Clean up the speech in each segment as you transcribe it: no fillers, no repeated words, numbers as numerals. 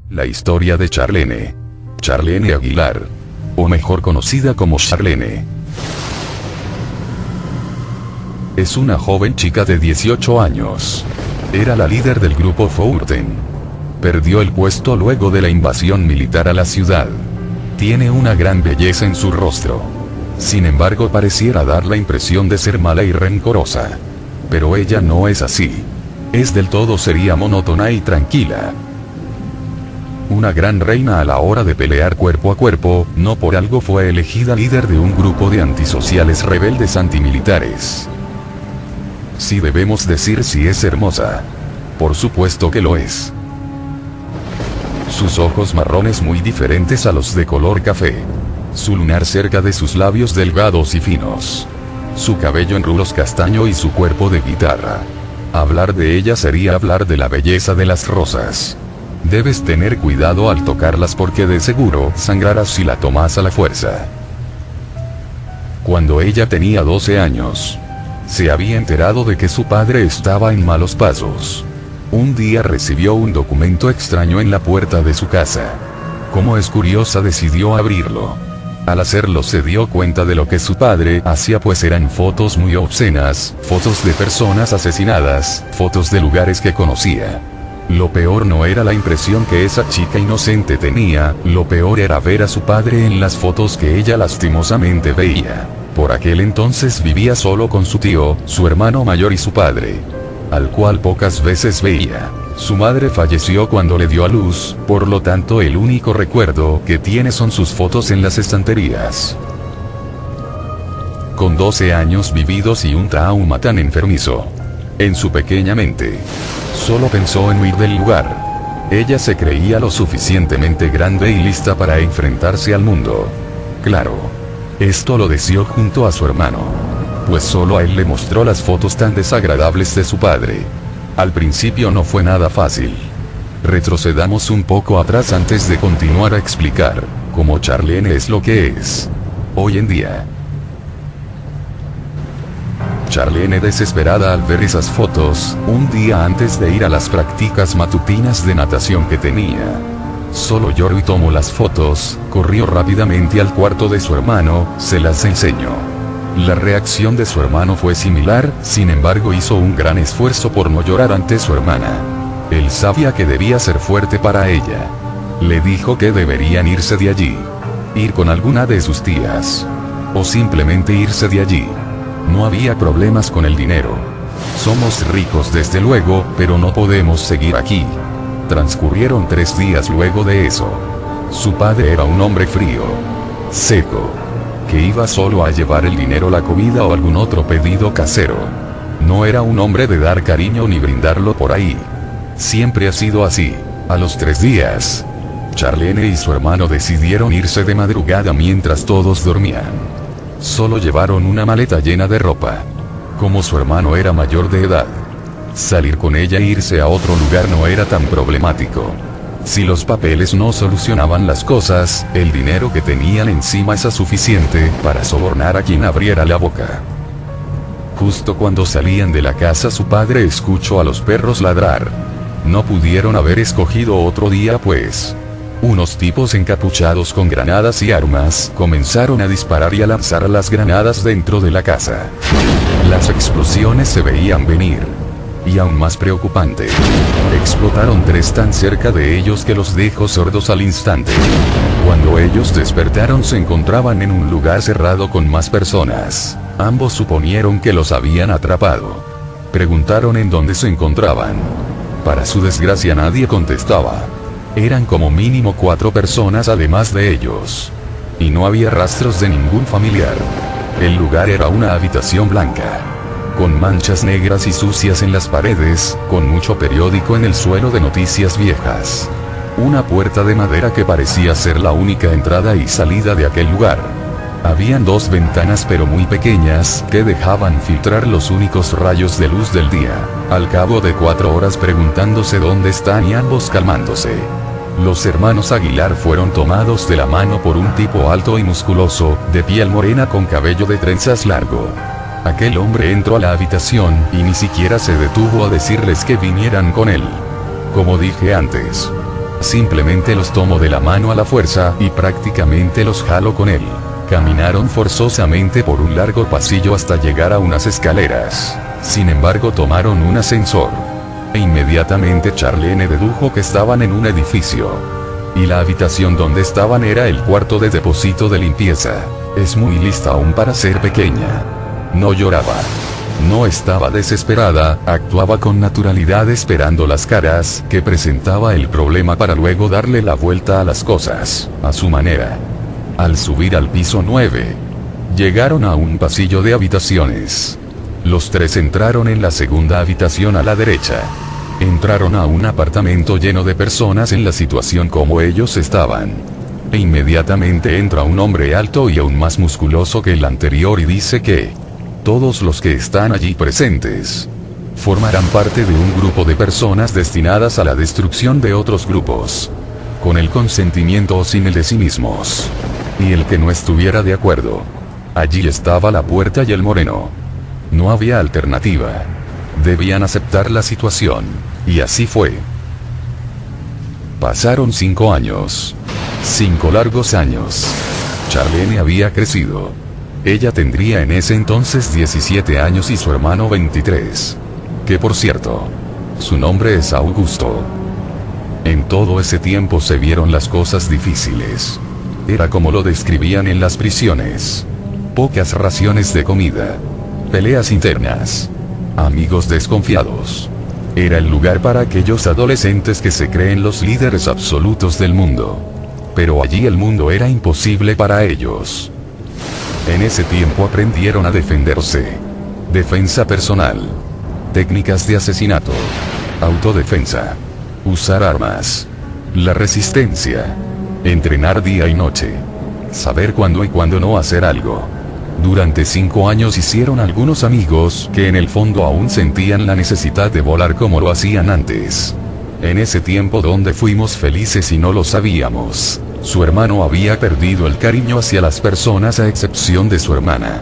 La historia de Charlene. Charlene Aguilar. O mejor conocida como Charlene. Es una joven chica de 18 años. Era la líder del grupo Fourten. Perdió el puesto luego de la invasión militar a la ciudad. Tiene una gran belleza en su rostro. Sin embargo, pareciera dar la impresión de ser mala y rencorosa. Pero ella no es así. Es del todo seria, monótona y tranquila. Una gran reina a la hora de pelear cuerpo a cuerpo, no por algo fue elegida líder de un grupo de antisociales rebeldes antimilitares. Si debemos decir si es hermosa. Por supuesto que lo es. Sus ojos marrones muy diferentes a los de color café. Su lunar cerca de sus labios delgados y finos. Su cabello en rulos castaño y su cuerpo de guitarra. Hablar de ella sería hablar de la belleza de las rosas. Debes tener cuidado al tocarlas porque de seguro sangrarás si la tomas a la fuerza. Cuando ella tenía 12 años, se había enterado de que su padre estaba en malos pasos. Un día recibió un documento extraño en la puerta de su casa. Como es curiosa, decidió abrirlo. Al hacerlo se dio cuenta de lo que su padre hacía, pues eran fotos muy obscenas, fotos de personas asesinadas, fotos de lugares que conocía. Lo peor no era la impresión que esa chica inocente tenía, lo peor era ver a su padre en las fotos que ella lastimosamente veía. Por aquel entonces vivía solo con su tío, su hermano mayor y su padre, al cual pocas veces veía. Su madre falleció cuando le dio a luz, por lo tanto el único recuerdo que tiene son sus fotos en las estanterías. Con 12 años vividos y un trauma tan enfermizo en su pequeña mente, solo pensó en huir del lugar. Ella se creía lo suficientemente grande y lista para enfrentarse al mundo. Claro, esto lo deseó junto a su hermano, pues solo a él le mostró las fotos tan desagradables de su padre. Al principio no fue nada fácil. Retrocedamos un poco atrás antes de continuar a explicar cómo Charlene es lo que es hoy en día. Charlene, desesperada al ver esas fotos, un día antes de ir a las prácticas matutinas de natación que tenía, solo lloró y tomó las fotos, corrió rápidamente al cuarto de su hermano, se las enseñó. La reacción de su hermano fue similar, sin embargo hizo un gran esfuerzo por no llorar ante su hermana. Él sabía que debía ser fuerte para ella. Le dijo que deberían irse de allí. Ir con alguna de sus tías. O simplemente irse de allí. No había problemas con el dinero. Somos ricos desde luego, pero no podemos seguir aquí. Transcurrieron 3 días luego de eso. Su padre era un hombre frío, seco, que iba solo a llevar el dinero, la comida o algún otro pedido casero. No era un hombre de dar cariño ni brindarlo por ahí. Siempre ha sido así. A los 3 días, Charlene y su hermano decidieron irse de madrugada mientras todos dormían. Solo llevaron una maleta llena de ropa. Como su hermano era mayor de edad, salir con ella e irse a otro lugar no era tan problemático. Si los papeles no solucionaban las cosas, el dinero que tenían encima era suficiente para sobornar a quien abriera la boca. Justo cuando salían de la casa, su padre escuchó a los perros ladrar. No pudieron haber escogido otro día, pues unos tipos encapuchados con granadas y armas comenzaron a disparar y a lanzar las granadas dentro de la casa. Las explosiones se veían venir. Y aún más preocupante, explotaron 3 tan cerca de ellos que los dejó sordos al instante. Cuando ellos despertaron se encontraban en un lugar cerrado con más personas. Ambos suponieron que los habían atrapado. Preguntaron en dónde se encontraban. Para su desgracia nadie contestaba. Eran como mínimo 4 personas además de ellos. Y no había rastros de ningún familiar. El lugar era una habitación blanca, con manchas negras y sucias en las paredes, con mucho periódico en el suelo de noticias viejas. Una puerta de madera que parecía ser la única entrada y salida de aquel lugar. Habían 2 ventanas pero muy pequeñas, que dejaban filtrar los únicos rayos de luz del día. Al cabo de 4 horas preguntándose dónde están y ambos calmándose, los hermanos Aguilar fueron tomados de la mano por un tipo alto y musculoso, de piel morena con cabello de trenzas largo. Aquel hombre entró a la habitación, y ni siquiera se detuvo a decirles que vinieran con él. Como dije antes, Simplemente los tomo de la mano a la fuerza y prácticamente los jalo con él. Caminaron forzosamente por un largo pasillo hasta llegar a unas escaleras. Sin embargo, tomaron un ascensor. E inmediatamente Charlene dedujo que estaban en un edificio. Y la habitación donde estaban era el cuarto de depósito de limpieza. Es muy lista aún para ser pequeña. No lloraba. No estaba desesperada, actuaba con naturalidad esperando las caras que presentaba el problema para luego darle la vuelta a las cosas, a su manera. Al subir al piso 9, llegaron a un pasillo de habitaciones. Los tres entraron en la segunda habitación a la derecha. Entraron a un apartamento lleno de personas en la situación como ellos estaban. E inmediatamente entra un hombre alto y aún más musculoso que el anterior y dice que todos los que están allí presentes formarán parte de un grupo de personas destinadas a la destrucción de otros grupos, con el consentimiento o sin el de sí mismos. Y el que no estuviera de acuerdo. Allí estaba la puerta y el moreno. No había alternativa. Debían aceptar la situación. Y así fue. Pasaron 5 años. 5 largos años. Charlene había crecido. Ella tendría en ese entonces 17 años y su hermano 23. Que por cierto, su nombre es Augusto. En todo ese tiempo se vieron las cosas difíciles. Era como lo describían en las prisiones. Pocas raciones de comida. Peleas internas. Amigos desconfiados. Era el lugar para aquellos adolescentes que se creen los líderes absolutos del mundo. Pero allí el mundo era imposible para ellos. En ese tiempo aprendieron a defenderse. Defensa personal. Técnicas de asesinato. Autodefensa. Usar armas. La resistencia. Entrenar día y noche. Saber cuándo y cuándo no hacer algo. Durante 5 años hicieron algunos amigos que en el fondo aún sentían la necesidad de volar como lo hacían antes. En ese tiempo donde fuimos felices y no lo sabíamos, su hermano había perdido el cariño hacia las personas a excepción de su hermana,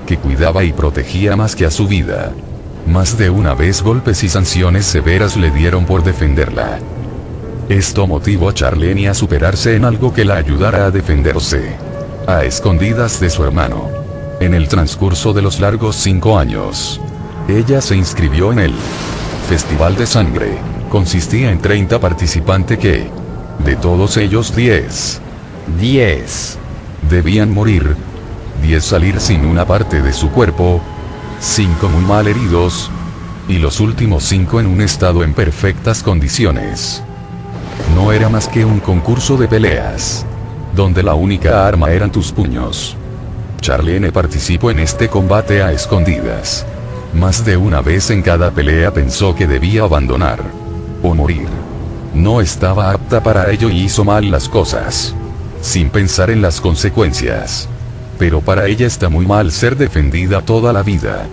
que cuidaba y protegía más que a su vida. Más de una vez golpes y sanciones severas le dieron por defenderla. Esto motivó a Charlene a superarse en algo que la ayudara a defenderse. A escondidas de su hermano. En el transcurso de los largos 5 años, ella se inscribió en el Festival de Sangre. Consistía en 30 participantes que, de todos ellos 10 debían morir, 10 salir sin una parte de su cuerpo, 5 muy mal heridos, y los últimos 5 en un estado en perfectas condiciones. No era más que un concurso de peleas, donde la única arma eran tus puños. Charlene participó en este combate a escondidas. Más de una vez en cada pelea pensó que debía abandonar o morir. No estaba apta para ello y hizo mal las cosas, sin pensar en las consecuencias. Pero para ella está muy mal ser defendida toda la vida.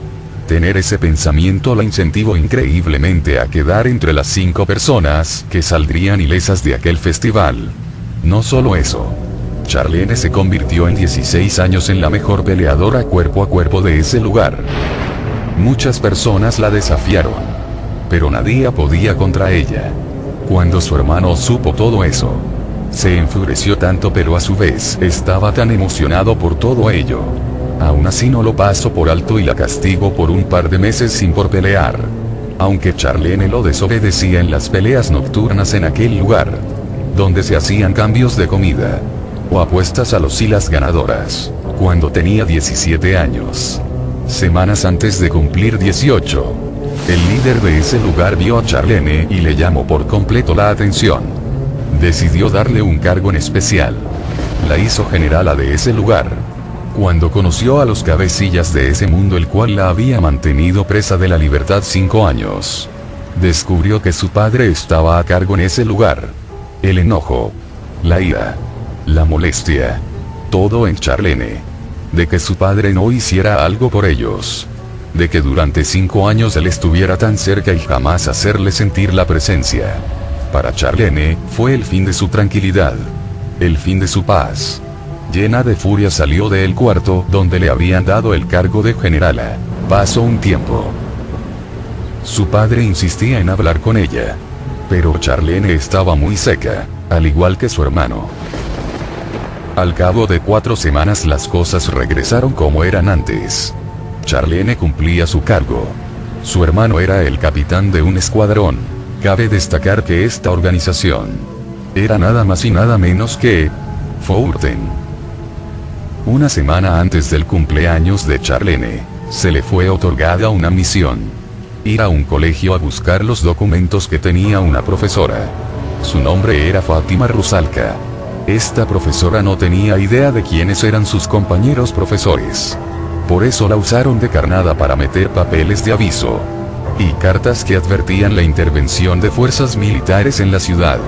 Tener ese pensamiento la incentivó increíblemente a quedar entre las 5 personas que saldrían ilesas de aquel festival. No solo eso. Charlene se convirtió en 16 años en la mejor peleadora cuerpo a cuerpo de ese lugar. Muchas personas la desafiaron, pero nadie podía contra ella. Cuando su hermano supo todo eso, se enfureció tanto, pero a su vez estaba tan emocionado por todo ello. Aún así no lo pasó por alto y la castigó por un par de meses sin por pelear. Aunque Charlene lo desobedecía en las peleas nocturnas en aquel lugar, donde se hacían cambios de comida o apuestas a los y las ganadoras, cuando tenía 17 años. Semanas antes de cumplir 18, el líder de ese lugar vio a Charlene y le llamó por completo la atención. Decidió darle un cargo en especial. La hizo generala de ese lugar. Cuando conoció a los cabecillas de ese mundo, el cual la había mantenido presa de la libertad 5 años, descubrió que su padre estaba a cargo en ese lugar. El enojo, la ira, la molestia, todo en Charlene. De que su padre no hiciera algo por ellos. De que durante 5 años él estuviera tan cerca y jamás hacerle sentir la presencia. Para Charlene, fue el fin de su tranquilidad. El fin de su paz. Llena de furia salió del cuarto donde le habían dado el cargo de generala. Pasó un tiempo. Su padre insistía en hablar con ella. Pero Charlene estaba muy seca, al igual que su hermano. Al cabo de 4 semanas las cosas regresaron como eran antes. Charlene cumplía su cargo. Su hermano era el capitán de un escuadrón. Cabe destacar que esta organización era nada más y nada menos que Fourten. Una semana antes del cumpleaños de Charlene, se le fue otorgada una misión: ir a un colegio a buscar los documentos que tenía una profesora. Su nombre era Fátima Rusalka. Esta profesora no tenía idea de quiénes eran sus compañeros profesores. Por eso la usaron de carnada para meter papeles de aviso y cartas que advertían la intervención de fuerzas militares en la ciudad.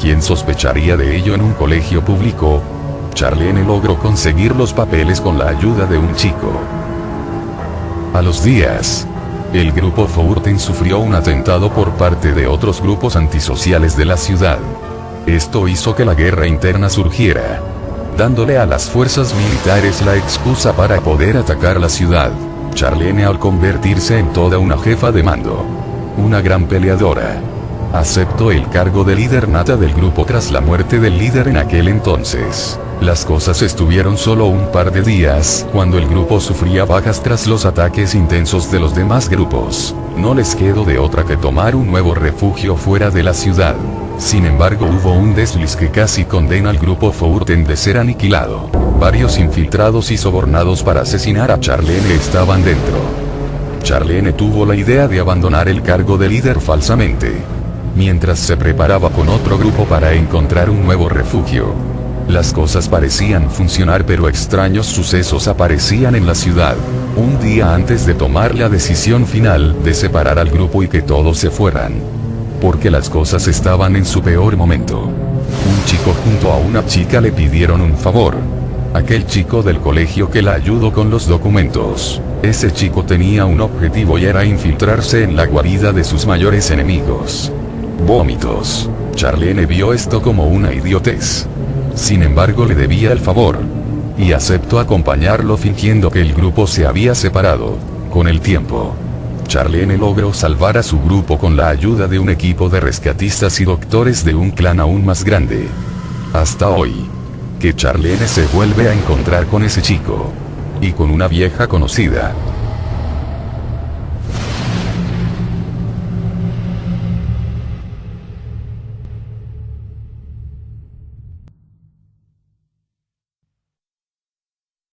¿Quién sospecharía de ello en un colegio público? Charlene logró conseguir los papeles con la ayuda de un chico. A los días, el grupo Fourten sufrió un atentado por parte de otros grupos antisociales de la ciudad. Esto hizo que la guerra interna surgiera, dándole a las fuerzas militares la excusa para poder atacar la ciudad. Charlene, al convertirse en toda una jefa de mando, una gran peleadora, aceptó el cargo de líder nata del grupo tras la muerte del líder en aquel entonces. Las cosas estuvieron solo un par de días cuando el grupo sufría bajas tras los ataques intensos de los demás grupos. No les quedó de otra que tomar un nuevo refugio fuera de la ciudad. Sin embargo, hubo un desliz que casi condena al grupo Fourten de ser aniquilado. Varios infiltrados y sobornados para asesinar a Charlene estaban dentro. Charlene tuvo la idea de abandonar el cargo de líder falsamente, mientras se preparaba con otro grupo para encontrar un nuevo refugio. Las cosas parecían funcionar, pero extraños sucesos aparecían en la ciudad. Un día antes de tomar la decisión final de separar al grupo y que todos se fueran, porque las cosas estaban en su peor momento, un chico junto a una chica le pidieron un favor. Aquel chico del colegio que la ayudó con los documentos. Ese chico tenía un objetivo y era infiltrarse en la guarida de sus mayores enemigos. Vómitos. Charlene vio esto como una idiotez. Sin embargo, le debía el favor y aceptó acompañarlo fingiendo que el grupo se había separado. Con el tiempo, Charlene logró salvar a su grupo con la ayuda de un equipo de rescatistas y doctores de un clan aún más grande. Hasta hoy, que Charlene se vuelve a encontrar con ese chico y con una vieja conocida.